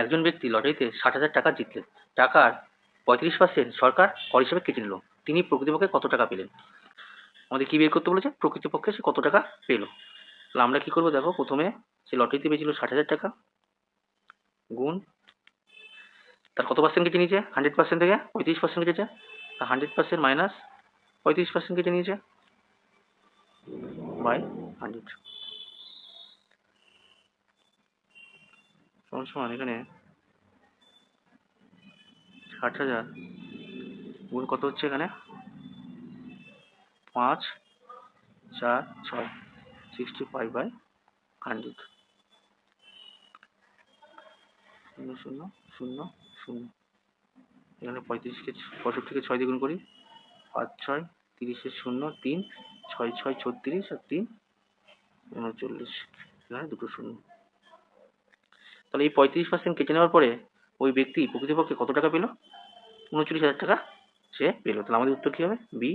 একজন ব্যক্তি লটারিতে 60,000 টাকা জিতলেন। টাকার 35% সরকার কর হিসেবে কেটে নিল। তিনি প্রকৃতপক্ষে কত টাকা পেলেন? আমাদের কি বের করতে বলেছে? প্রকৃতপক্ষে সে কত টাকা পেল। তাহলে আমরা কি করবো দেখো, প্রথমে সে লটারিতে পেয়েছিল 60,000 টাকা, গুণ তার কত পার্সেন্ট কেটে নিয়েছে? 100% থেকে 35% কেটেছে। 100% মাইনাস 35% কেটে নিয়েছে বাই 100 সমান এখানে 60,000 গুণ কত হচ্ছে এখানে? 5, 4, 6, 65 বাই 100, 0, 0, 0, 0। এখানে 65কে 6 দিয়ে গুণ করি, 5, 6, 30-এর 0, 3, 6, 6, 36 আর 3, 39। এখানে দুটো শূন্য। তাহলে এই 35% কেটে নেওয়ার পরে ওই ব্যক্তি প্রকৃতপক্ষে কত টাকা পেল? 39,000 টাকা সে পেল। তাহলে আমাদের উত্তর কি হবে? বি।